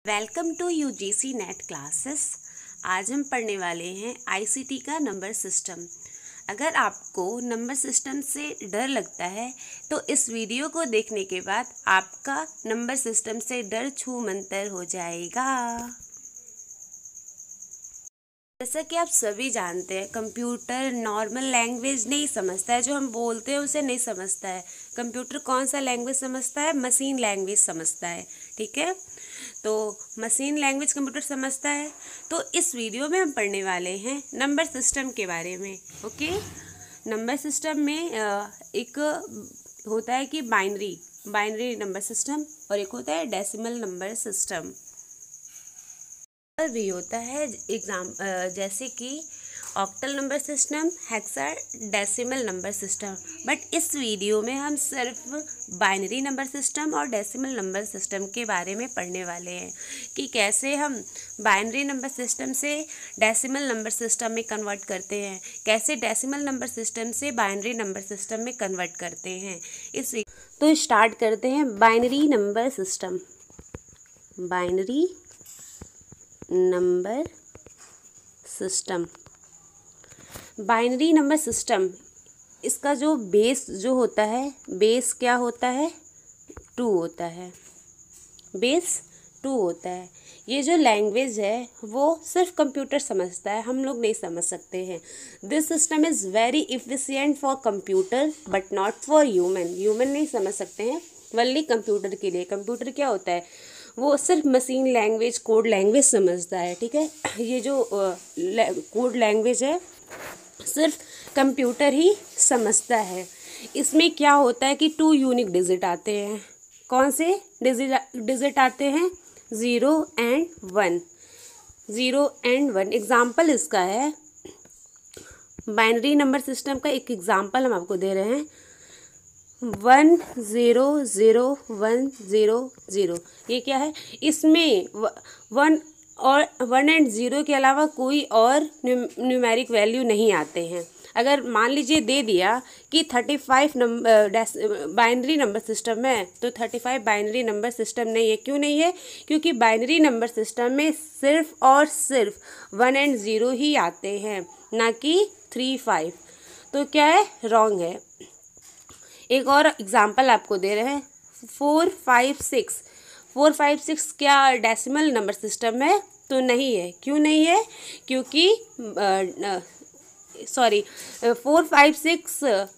Welcome to UGC NET classes. आज हम पढ़ने वाले हैं आईसीटी का नंबर सिस्टम। अगर आपको नंबर सिस्टम से डर लगता है तो इस वीडियो को देखने के बाद आपका नंबर सिस्टम से डर छू मंतर हो जाएगा। जैसा कि आप सभी जानते हैं, कंप्यूटर नॉर्मल लैंग्वेज नहीं समझता है, जो हम बोलते हैं उसे नहीं समझता है। कंप्यूटर कौन सा लैंग्वेज समझता है? मशीन लैंग्वेज समझता है। ठीक है, तो मशीन लैंग्वेज कंप्यूटर समझता है। तो इस वीडियो में हम पढ़ने वाले हैं नंबर सिस्टम के बारे में। ओके, नंबर सिस्टम में एक होता है कि बाइनरी नंबर सिस्टम और एक होता है डेसिमल नंबर सिस्टम भी होता है। जैसे कि octal number system, hexadecimal number system. But इस वीडियो में हम सिर्फ बाइनरी नंबर सिस्टम और डेसिमल नंबर सिस्टम के बारे में पढ़ने वाले हैं कि कैसे हम बाइनरी नंबर सिस्टम से डेसिमल नंबर सिस्टम में कन्वर्ट करते हैं, कैसे डेसिमल नंबर सिस्टम से बाइनरी नंबर सिस्टम में कन्वर्ट करते हैं। तो स्टार्ट करते हैं binary number system. Binary number system, binary number system, इसका जो बेस जो होता है, बेस क्या होता है? 2 होता है। बेस 2 होता है। ये जो लैंग्वेज है वो सिर्फ कंप्यूटर समझता है, हम लोग नहीं समझ सकते हैं। This system is very efficient for computer but not for human. Human नहीं समझ सकते हैं, वनली कंप्यूटर के लिए। कंप्यूटर क्या होता है? वो सिर्फ मशीन लैंग्वेज, कोड लैंग्वेज समझता है। ठीक है, ये जो कोड लैंग्वेज है सिर्फ कंप्यूटर ही समझता है। इसमें क्या होता है कि 2 यूनिक डिजिट आते हैं। कौन से डिजिट आते हैं? 0 एंड 1। 0 एंड 1 एग्जाम्पल इसका है। बाइनरी नंबर सिस्टम का एक एग्जाम्पल हम आपको दे रहे हैं। 1 0 0 1 0 0। ये क्या है? इसमें 1 एंड 0 के अलावा कोई और न्यूमेरिक वैल्यू नहीं आते हैं। अगर मान लीजिए दे दिया कि 35 बाइनरी नंबर सिस्टम है, तो 35 बाइनरी नंबर सिस्टम नहीं है। क्यों नहीं है? क्योंकि बाइनरी नंबर सिस्टम में सिर्फ और सिर्फ 1 एंड 0 ही आते हैं, ना कि 3 5। तो क्या है? रॉन्ग है। एक और एग्जाम्पल आपको दे रहे हैं। 4 5 6। 4 5 6 क्या डेसिमल नंबर सिस्टम है? तो नहीं है। क्यों नहीं है? क्योंकि 4 5 6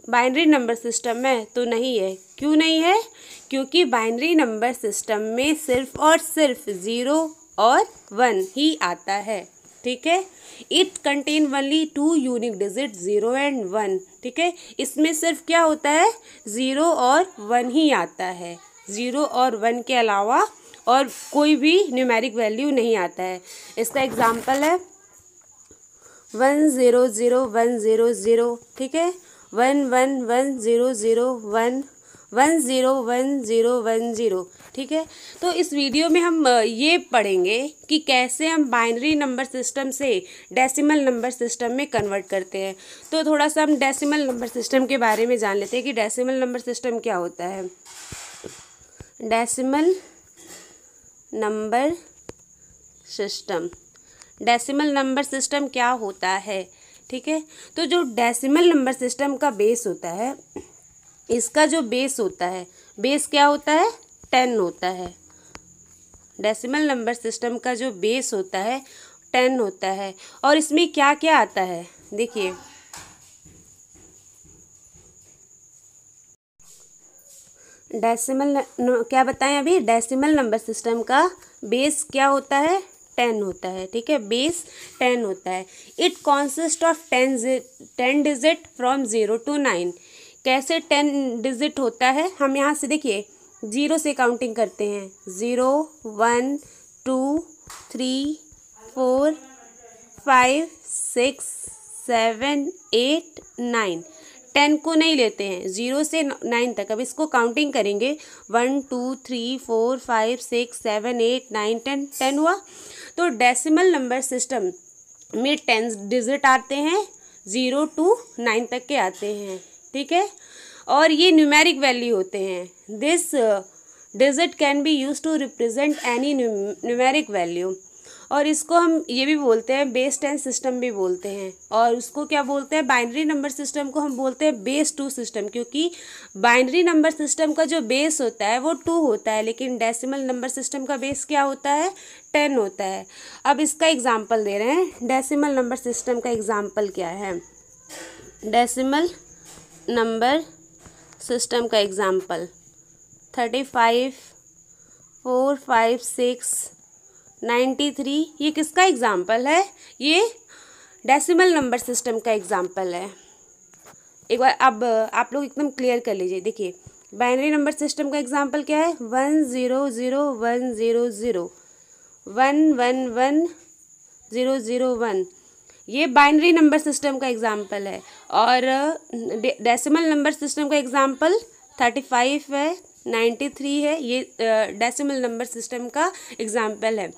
बाइनरी नंबर सिस्टम में तो नहीं है। क्यों नहीं है? क्योंकि बाइनरी नंबर सिस्टम में सिर्फ और सिर्फ 0 और 1 ही आता है। ठीक है, it contain only 2 unique digit 0 and 1। ठीक है, इसमें सिर्फ क्या होता है? 0 और 1 ही आता है। 0 और 1 के अलावा और कोई भी न्यूमेरिक वैल्यू नहीं आता है। इसका एग्जाम्पल है 1 0 0 1 0 0। ठीक है, 1 1 1 0 0 1 1 0 1 0 1 0। ठीक है, तो इस वीडियो में हम ये पढ़ेंगे कि कैसे हम बाइनरी नंबर सिस्टम से डेसिमल नंबर सिस्टम में कन्वर्ट करते हैं। तो थोड़ा सा हम डेसिमल नंबर सिस्टम के बारे में जान लेते हैं कि डेसिमल नंबर सिस्टम क्या होता है। Decimal number system, decimal number system क्या होता है? ठीक है, तो जो डेसिमल नंबर सिस्टम का बेस होता है, इसका जो बेस होता है, बेस क्या होता है? 10 होता है। डेसिमल नंबर सिस्टम का जो बेस होता है 10 होता है। और इसमें क्या क्या आता है? देखिए, डेसिमल क्या बताएं अभी? डेसिमल नंबर सिस्टम का बेस क्या होता है? 10 होता है। ठीक है, बेस 10 होता है। It consist of 10 digit from 0 to 9। कैसे 10 डिजिट होता है? हम यहाँ से देखिए 0 से काउंटिंग करते हैं। 0 1 2 3 4 5 6 7 8 9। 10 को नहीं लेते हैं, 0 से 9 तक। अब इसको काउंटिंग करेंगे 1 2 3 4 5 6 7 8 9 10। 10 हुआ। तो डेसिमल नंबर सिस्टम में 10 डिजिट आते हैं, 0 to 9 तक के आते हैं। ठीक है, और ये न्यूमेरिक वैल्यू होते हैं। This digit can be use to represent any numeric value. और इसको हम ये भी बोलते हैं बेस 10 सिस्टम भी बोलते हैं। और उसको क्या बोलते हैं, बाइनरी नंबर सिस्टम को हम बोलते हैं बेस 2 सिस्टम, क्योंकि बाइनरी नंबर सिस्टम का जो बेस होता है वो 2 होता है, लेकिन डेसिमल नंबर सिस्टम का बेस क्या होता है, 10 होता है। अब इसका एग्जाम्पल दे रहे हैं, डेसिमल नंबर सिस्टम का एग्जाम्पल क्या है। डेसिमल नंबर सिस्टम का एग्जाम्पल 35, 4, 5, 6, 93, ये किसका एग्जाम्पल है, ये डेसिमल नंबर सिस्टम का एग्जाम्पल है। एक बार अब आप लोग एकदम क्लियर कर लीजिए। देखिए बाइनरी नंबर सिस्टम का एग्जाम्पल क्या है, 1 0 0 1 0 0 1 1 1 0 0 1, ये बाइनरी नंबर सिस्टम का एग्जाम्पल है। और डेसिमल नंबर सिस्टम का एग्जाम्पल 35 है, 93 है, ये डेसिमल नंबर सिस्टम का एग्जाम्पल है।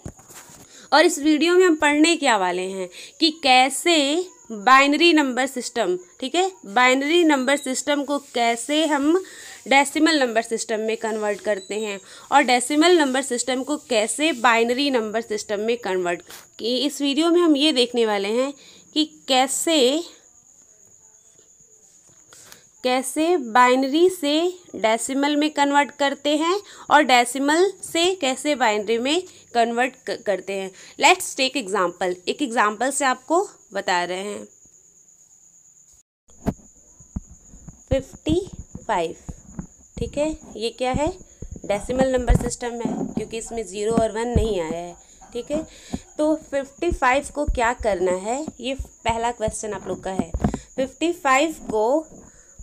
और इस वीडियो में हम पढ़ने क्या वाले हैं कि कैसे बाइनरी नंबर सिस्टम, ठीक है, बाइनरी नंबर सिस्टम को कैसे हम डेसिमल नंबर सिस्टम में कन्वर्ट करते हैं और डेसिमल नंबर सिस्टम को कैसे बाइनरी नंबर सिस्टम में कन्वर्ट, कि इस वीडियो में हम ये देखने वाले हैं कि कैसे बाइनरी से डेसिमल में कन्वर्ट करते हैं और डेसिमल से कैसे बाइनरी में कन्वर्ट करते हैं। लेट्स टेक एग्जांपल, एक एग्जांपल से आपको बता रहे हैं। 55, ठीक है, ये क्या है, डेसिमल नंबर सिस्टम है, क्योंकि इसमें 0 और 1 नहीं आया है, ठीक है। तो 55 को क्या करना है, ये पहला क्वेश्चन आप लोग का है। 55 को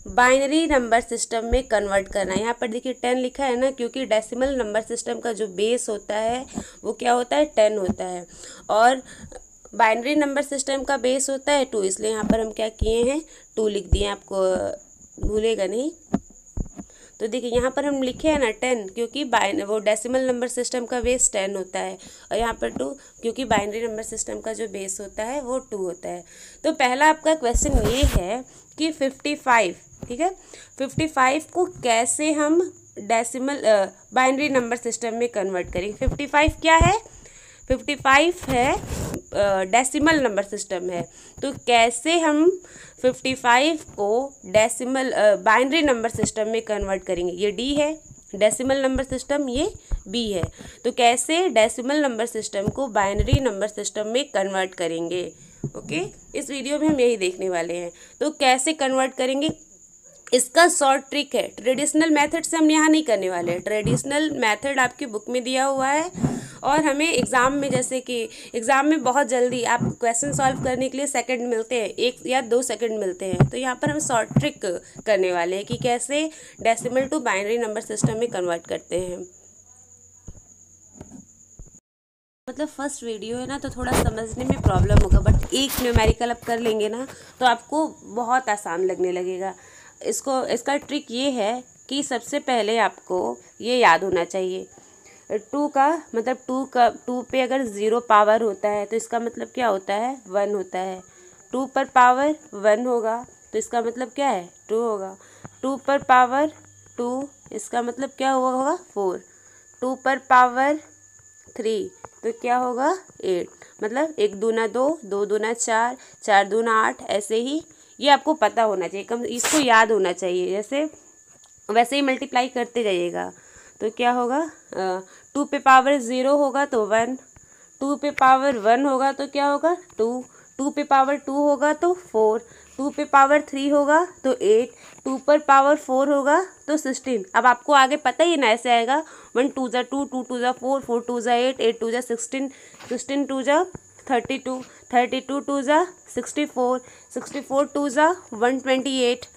बाइनरी नंबर सिस्टम में कन्वर्ट करना है। यहाँ पर देखिए 10 लिखा है ना, क्योंकि डेसिमल नंबर सिस्टम का जो बेस होता है वो क्या होता है, 10 होता है, और बाइनरी नंबर सिस्टम का बेस होता है 2, इसलिए यहाँ पर हम क्या किए हैं, 2 लिख दिए, आपको भूलेगा नहीं। तो देखिए यहाँ पर हम लिखे हैं ना 10, क्योंकि वो डेसिमल नंबर सिस्टम का बेस 10 होता है, और यहाँ पर 2 क्योंकि बाइनरी नंबर सिस्टम का जो बेस होता है वो 2 होता है। तो पहला आपका क्वेश्चन ये है कि 55, ठीक है, 55 को कैसे हम डेसिमल बाइनरी नंबर सिस्टम में कन्वर्ट करेंगे। 55 क्या है, 55 है डेसिमल नंबर सिस्टम है, तो कैसे हम 55 को डेसिमल बाइनरी नंबर सिस्टम में कन्वर्ट करेंगे। ये डी है डेसिमल नंबर सिस्टम, ये बी है, तो कैसे डेसिमल नंबर सिस्टम को बाइनरी नंबर सिस्टम में कन्वर्ट करेंगे। ओके, इस वीडियो में हम यही देखने वाले हैं। तो कैसे कन्वर्ट करेंगे, इसका शॉर्ट ट्रिक है, ट्रेडिशनल मेथड से हम यहाँ नहीं करने वाले हैं। ट्रेडिशनल मेथड आपकी बुक में दिया हुआ है, और हमें एग्ज़ाम में, जैसे कि एग्ज़ाम में बहुत जल्दी आप क्वेश्चन सॉल्व करने के लिए सेकंड मिलते हैं, 1 या 2 सेकंड मिलते हैं, तो यहाँ पर हम शॉर्ट ट्रिक करने वाले हैं कि कैसे decimal to binary number system में कन्वर्ट करते हैं। मतलब फर्स्ट वीडियो है ना, तो थोड़ा समझने में प्रॉब्लम होगा, बट एक न्यूमेरिकल आप कर लेंगे ना तो आपको बहुत आसान लगने लगेगा। इसका ट्रिक ये है कि सबसे पहले आपको ये याद होना चाहिए, 2 का मतलब 2 पे अगर 0 पावर होता है तो इसका मतलब क्या होता है, 1 होता है। 2 पर पावर 1 होगा तो इसका मतलब क्या है, 2 होगा। 2 पर पावर 2, इसका मतलब क्या होगा, 4। 2 पर पावर 3 तो क्या होगा, 8। मतलब 1 दूना 2, 2 दूना 4, 4 दूना 8, ऐसे ही ये आपको पता होना चाहिए, कम इसको याद होना चाहिए। जैसे वैसे ही मल्टीप्लाई करते जाइएगा तो क्या होगा, 2 पे पावर 0 होगा तो 1, 2 पे पावर 1 होगा तो क्या होगा, 2, 2 पे पावर 2 होगा तो 4, 2 पे पावर 3 होगा तो 8, 2 पर पावर 4 होगा तो 16। अब आपको आगे पता ही ना, ऐसे आएगा 1 2 जा 2, 2 2 जा 4, 4 2 जा 8, 8 2 जा 16, 16 2 जा 32, 32 2 जा 64, 64 2 जा 128,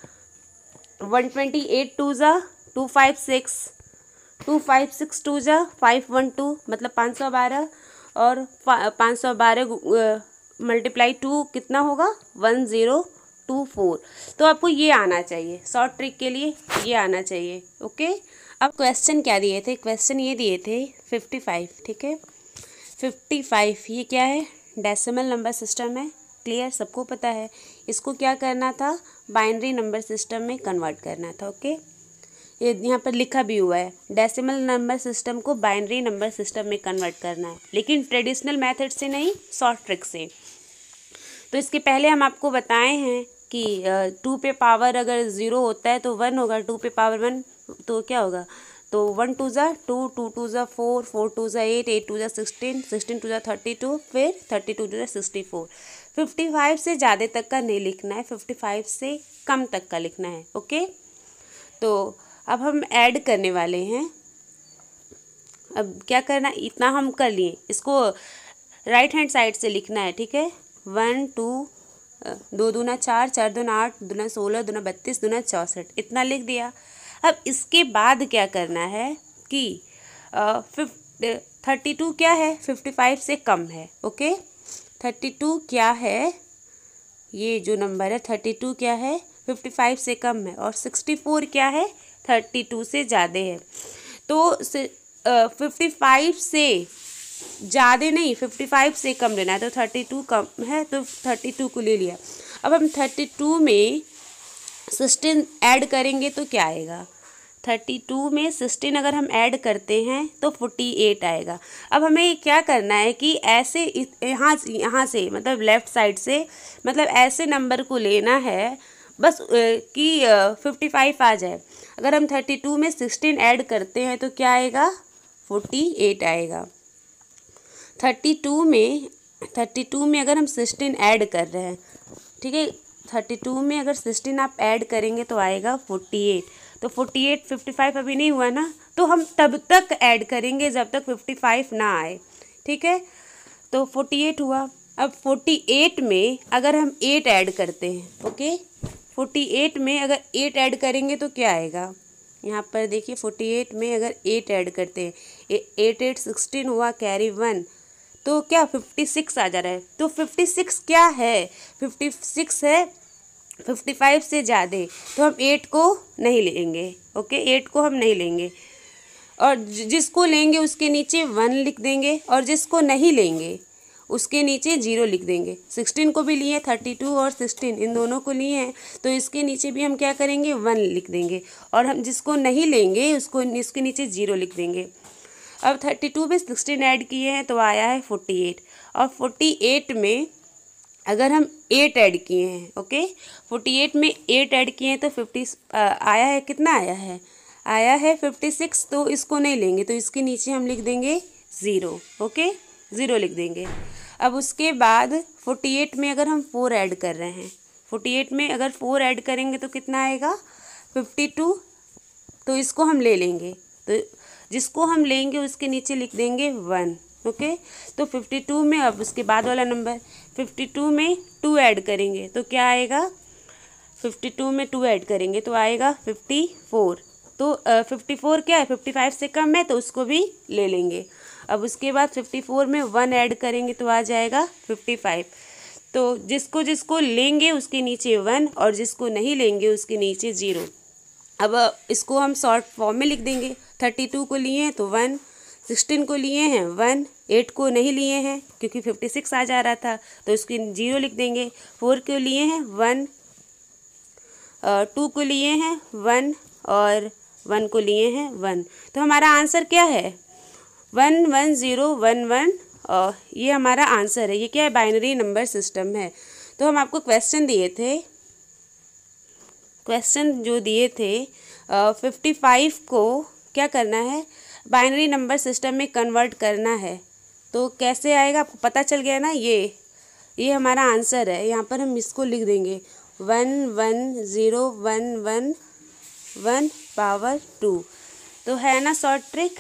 128 2 जा 256, 256 2 जा 512, मतलब 512, और 512 मल्टीप्लाई 2 कितना होगा, 1024। तो आपको ये आना चाहिए, शॉर्ट ट्रिक के लिए ये आना चाहिए। ओके, अब क्वेश्चन क्या दिए थे, क्वेश्चन ये दिए थे 55, ठीक है, 55 ये क्या है, डेसिमल नंबर सिस्टम है, क्लियर, सबको पता है। इसको क्या करना था, बाइनरी नंबर सिस्टम में कन्वर्ट करना था। ओके, ये यहाँ पर लिखा भी हुआ है, डेसिमल नंबर सिस्टम को बाइनरी नंबर सिस्टम में कन्वर्ट करना है, लेकिन ट्रेडिशनल मेथड से नहीं, शॉर्ट ट्रिक से। तो इसके पहले हम आपको बताए हैं कि 2 पे पावर अगर 0 होता है तो 1 होगा, 2 पे पावर 1 तो क्या होगा, तो 1 2 ज़ा 2, 2 2 ज़ा 4, 4 2 ज़ा 8, 8 2 ज़ा 16, 16 2 ज़ा 32, फिर 32 2 ज़ा 64। 55 से ज़्यादा तक का नहीं लिखना है, 55 से कम तक का लिखना है। ओके, तो अब हम ऐड करने वाले हैं। अब क्या करना, इतना हम कर लिए, इसको राइट हैंड साइड से लिखना है, ठीक है। 1 2 2 दूना 4, 4 दूना 8, दूना 16, दूना 32, दूना 64, इतना लिख दिया। अब इसके बाद क्या करना है कि 32 क्या है, 55 से कम है। ओके, 32 क्या है, ये जो नंबर है 32 क्या है, 55 से कम है, और 64 क्या है, 32 से ज़्यादा है। तो 55 से ज़्यादा नहीं, 55 से कम लेना है, तो 32 कम है तो 32 को ले लिया। अब हम 32 में 16 ऐड करेंगे तो क्या आएगा, 32 में 16 अगर हम ऐड करते हैं तो 48 आएगा। अब हमें क्या करना है कि ऐसे यहाँ से मतलब लेफ़्ट साइड से, मतलब ऐसे नंबर को लेना है बस कि 55 आ जाए। अगर हम 32 में 16 ऐड करते हैं तो क्या आएगा, 48 आएगा। 32 में अगर हम 16 ऐड कर रहे हैं, ठीक है, 32 में अगर 16 आप ऐड करेंगे तो आएगा 48। तो 48 55 अभी नहीं हुआ ना, तो हम तब तक ऐड करेंगे जब तक 55 ना आए, ठीक है। तो 48 हुआ। अब 48 में अगर हम 8 ऐड करते हैं, ओके, 48 में अगर 8 ऐड करेंगे तो क्या आएगा, यहाँ पर देखिए 48 में अगर 8 ऐड करते हैं, 8 8 16 हुआ, कैरी 1, तो क्या 56 आ जा रहा है। तो 56 क्या है, 56 है 55 से ज़्यादा, तो हम 8 को नहीं लेंगे। ओके, 8 को हम नहीं लेंगे, और जिसको लेंगे उसके नीचे 1 लिख देंगे, और जिसको नहीं लेंगे उसके नीचे 0 लिख देंगे। 16 को भी लिए, 32 और 16 इन दोनों को लिए हैं, तो इसके नीचे भी हम क्या करेंगे, 1 लिख देंगे, और हम जिसको नहीं लेंगे इसके नीचे 0 लिख देंगे। अब 32 में 16 ऐड किए हैं तो आया है 48, और 48 में अगर हम 8 ऐड किए हैं, ओके, 48 में 8 ऐड किए हैं तो 50 आया है, कितना आया है 56, तो इसको नहीं लेंगे, तो इसके नीचे हम लिख देंगे 0। ओके, 0 लिख देंगे। अब उसके बाद 48 में अगर हम 4 ऐड कर रहे हैं, 48 में अगर 4 ऐड करेंगे तो कितना आएगा, 52, तो इसको हम ले लेंगे, तो जिसको हम लेंगे उसके नीचे लिख देंगे 1। ओके, तो 52 में अब उसके बाद वाला नंबर 52 में 2 ऐड करेंगे तो क्या आएगा, 52 में 2 ऐड करेंगे तो आएगा 54। तो 54 क्या है, 55 से कम है, तो उसको भी ले लेंगे। अब उसके बाद 54 में 1 ऐड करेंगे तो आ जाएगा 55। तो जिसको लेंगे उसके नीचे 1, और जिसको नहीं लेंगे उसके नीचे 0। अब इसको हम शॉर्ट फॉर्म में लिख देंगे। 32 को लिए हैं तो 1, 16 को लिए हैं 1, 8 को नहीं लिए हैं क्योंकि 56 आ जा रहा था तो इसकी 0 लिख देंगे। 4 को लिए हैं 1, 2 को लिए हैं 1, और 1 को लिए हैं 1। तो हमारा आंसर क्या है, 1 1 0 1 1, और ये हमारा आंसर है। ये क्या है, बाइनरी नंबर सिस्टम है। तो हम आपको क्वेश्चन जो दिए थे 55 को क्या करना है, बाइनरी नंबर सिस्टम में कन्वर्ट करना है। तो कैसे आएगा आपको पता चल गया ना, ये हमारा आंसर है। यहाँ पर हम इसको लिख देंगे 1 1 0 1 1 1 पावर 2। तो है ना शॉर्ट ट्रिक।